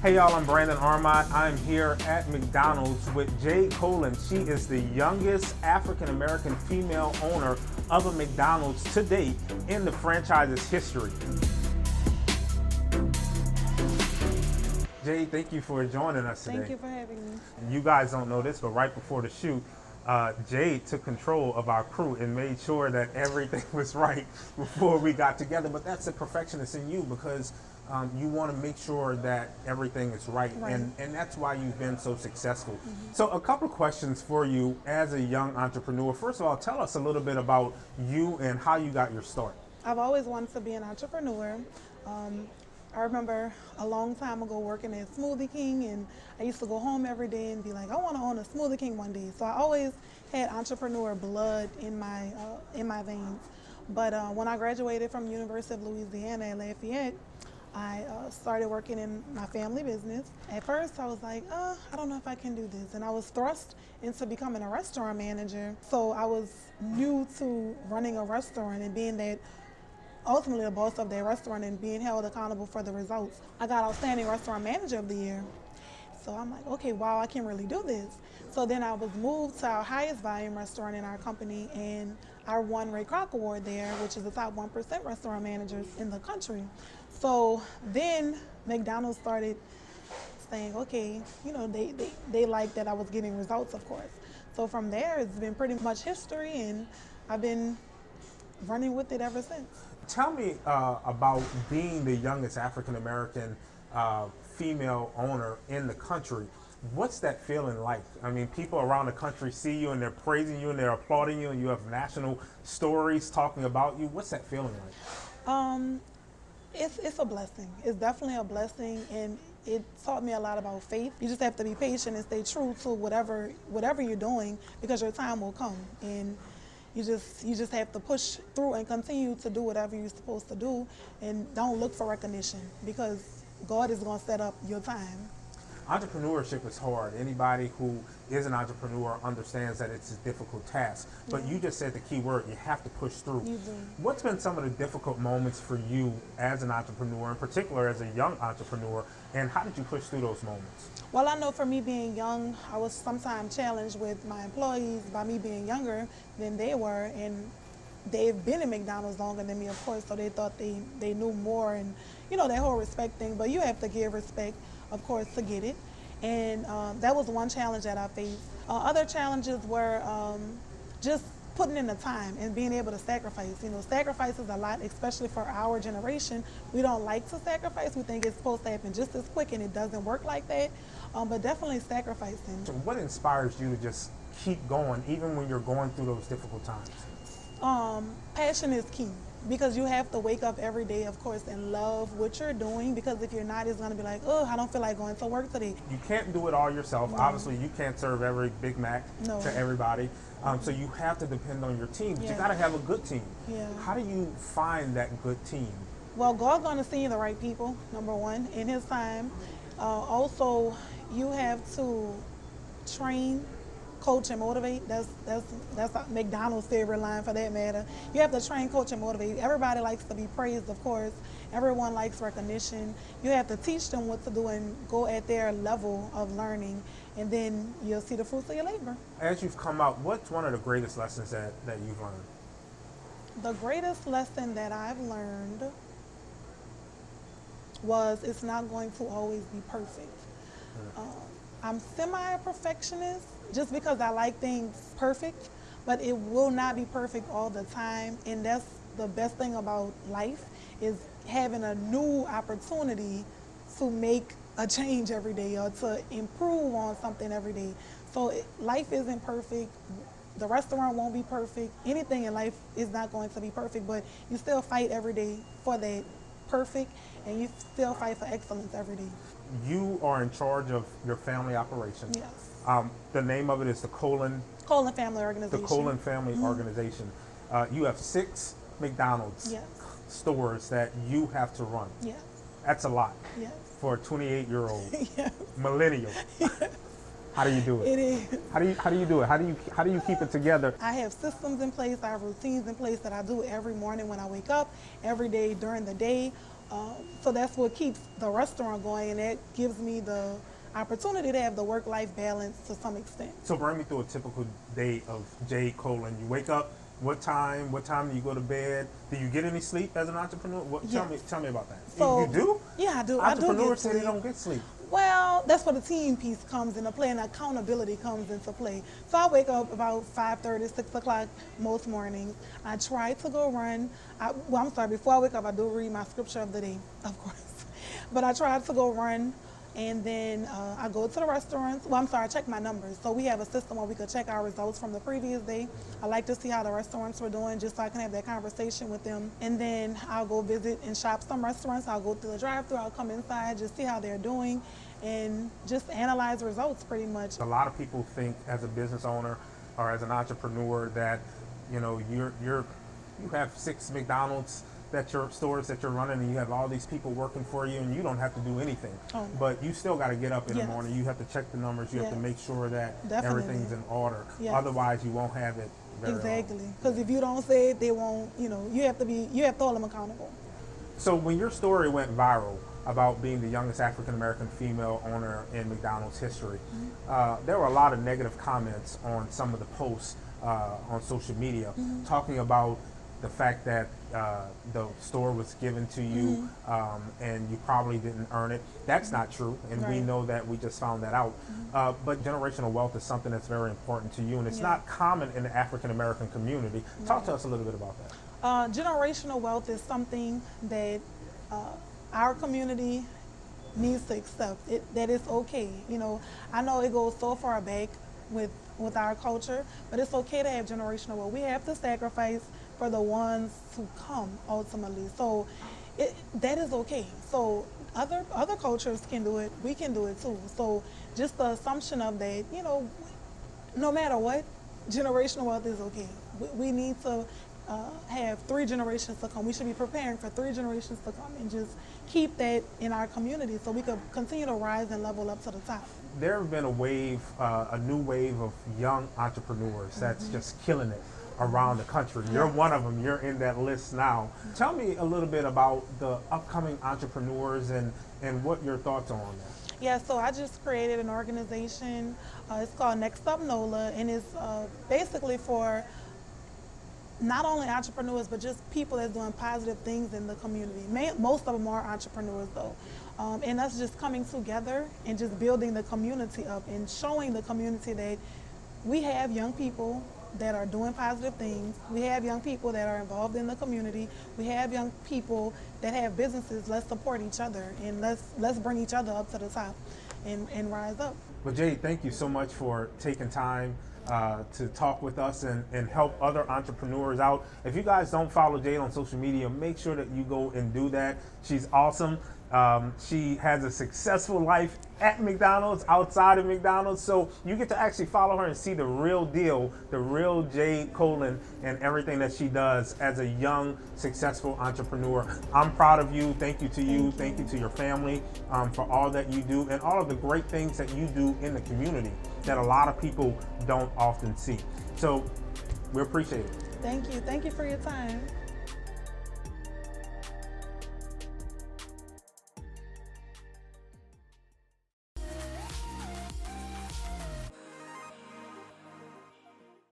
Hey y'all, I'm Brandon Armant. I'm here at McDonald's with Jade Colin. She is the youngest African-American female owner of a McDonald's to date in the franchise's history. Jade, thank you for joining us today. Thank you for having me. You guys don't know this, but right before the shoot, Jade took control of our crew and made sure that everything was right before we got together. But that's the perfectionist in you, because you want to make sure that everything is right. And that's why you've been so successful. Mm-hmm. So a couple of questions for you as a young entrepreneur. First of all, tell us a little bit about you and how you got your start. I've always wanted to be an entrepreneur. I remember a long time ago working at Smoothie King, and I used to go home every day and be like, I want to own a Smoothie King one day. So I always had entrepreneur blood in my veins. But when I graduated from the University of Louisiana at Lafayette, I started working in my family business. At first, I was like, I don't know if I can do this. And I was thrust into becoming a restaurant manager. So I was new to running a restaurant and being that ultimately the boss of that restaurant and being held accountable for the results. I got Outstanding Restaurant Manager of the Year. So I'm like, okay, wow, I can really do this. So then I was moved to our highest volume restaurant in our company, and I won Ray Kroc Award there, which is the top 1% restaurant managers in the country. So then McDonald's started saying, okay, you know, they liked that I was getting results, of course. So from there, it's been pretty much history, and I've been running with it ever since. Tell me about being the youngest African-American female owner in the country. What's that feeling like? I mean, people around the country see you and they're praising you and they're applauding you, and you have national stories talking about you. What's that feeling like? It's a blessing. It's definitely a blessing, and it taught me a lot about faith. You just have to be patient and stay true to whatever you're doing, because your time will come, and you just have to push through and continue to do whatever you're supposed to do, and don't look for recognition, because God is going to set up your time. Entrepreneurship is hard. Anybody who is an entrepreneur understands that it's a difficult task. But you just said the key word: you have to push through. You do. What's been some of the difficult moments for you as an entrepreneur, in particular as a young entrepreneur, and how did you push through those moments? Well, I know for me being young, I was sometimes challenged with my employees by me being younger than they were, and they've been in McDonald's longer than me, of course, so they thought they knew more, and you know, that whole respect thing. But you have to give respect, of course, to get it. And that was one challenge that I faced. Other challenges were just putting in the time and being able to sacrifice. You know, sacrifice is a lot, especially for our generation. We don't like to sacrifice. We think it's supposed to happen just as quick, and it doesn't work like that. But definitely sacrificing. So what inspires you to just keep going, even when you're going through those difficult times? Passion is key, because you have to wake up every day, of course, and love what you're doing, because if you're not, it's going to be like, oh, I don't feel like going to work today. You can't do it all yourself. No. Obviously, you can't serve every Big Mac to everybody. So you have to depend on your team, but you got to have a good team. Yeah. How do you find that good team? Well, God's going to send you the right people, number one, in His time. Also, you have to train, coach, and motivate. That's McDonald's favorite line, for that matter. You have to train, coach, and motivate. Everybody likes to be praised, of course. Everyone likes recognition. You have to teach them what to do and go at their level of learning, and then you'll see the fruits of your labor. As you've come out, what's one of the greatest lessons that you've learned? The greatest lesson that I've learned was it's not going to always be perfect. I'm semi-perfectionist, just because I like things perfect, but it will not be perfect all the time. And that's the best thing about life, is having a new opportunity to make a change every day, or to improve on something every day. So life isn't perfect. The restaurant won't be perfect. Anything in life is not going to be perfect, but you still fight every day for that perfect, and you still fight for excellence every day. You are in charge of your family operation. Yes. The name of it is the Colin Family Organization. The Colin Family Organization. You have 6 McDonald's stores that you have to run. Yes. That's a lot. Yes. For a 28-year-old Yes. millennial. How do you do it? It is. How do you do it? How do you keep it together? I have systems in place. I have routines in place that I do every morning when I wake up, every day during the day. So that's what keeps the restaurant going, and that gives me the opportunity to have the work-life balance to some extent. So bring me through a typical day of Jade Colin. You wake up, what time do you go to bed? Do you get any sleep as an entrepreneur? Yes. Tell me about that. So, you do? Yeah, I do. Entrepreneurs say I do they don't get sleep. Well, that's where the team piece comes into play, and accountability comes into play. So I wake up about 5:30, 6 o'clock most mornings. I try to go run. Before I wake up, I do read my scripture of the day, of course. But I try to go run, and then I go to the restaurants. I check my numbers. So we have a system where we could check our results from the previous day. I like to see how the restaurants were doing just so I can have that conversation with them. And then I'll go visit and shop some restaurants. I'll go through the drive-thru. I'll come inside, just see how they're doing, and just analyze results pretty much. A lot of people think as a business owner or as an entrepreneur that, you have 6 McDonald's stores that you're running, and you have all these people working for you, and you don't have to do anything. But you still got to get up in the morning. You have to check the numbers. You have to make sure that everything's in order. Otherwise, you won't have it very Exactly. Because if you don't say it, they won't. You have to hold them accountable. So when your story went viral about being the youngest African-American female owner in McDonald's history, there were a lot of negative comments on some of the posts on social media talking about the fact that the store was given to you and you probably didn't earn it. That's not true, and we know that. We just found that out. But generational wealth is something that's very important to you, and it's not common in the African-American community. Talk to us a little bit about that. Generational wealth is something that our community needs to accept. That it's okay. I know it goes so far back with our culture, but it's okay to have generational wealth. We have to sacrifice for the ones who come ultimately. So that is okay. So other cultures can do it. We can do it too. So just the assumption of that, no matter what, generational wealth is okay. We need to have 3 generations to come. We should be preparing for 3 generations to come and just keep that in our community so we could continue to rise and level up to the top. There have been a new wave of young entrepreneurs that's just killing it around the country. You're one of them. You're in that list now. Tell me a little bit about the upcoming entrepreneurs and what your thoughts are on that. Yeah, so I just created an organization. It's called Next Up NOLA, and it's basically for not only entrepreneurs, but just people that's doing positive things in the community. Most of them are entrepreneurs, though. And us just coming together and just building the community up and showing the community that we have young people that are doing positive things. We have young people that are involved in the community. We have young people that have businesses. Let's support each other, and let's bring each other up to the top and rise up. Well, Jade, thank you so much for taking time to talk with us and help other entrepreneurs out. If you guys don't follow Jade on social media, make sure that you go and do that. She's awesome. She has a successful life at McDonald's, outside of McDonald's, so you get to actually follow her and see the real deal, the real Jade Colin, and everything that she does as a young, successful entrepreneur. I'm proud of you. Thank you to you. Thank you to your family for all that you do and all of the great things that you do in the community that a lot of people don't often see. So we appreciate it. Thank you. Thank you for your time.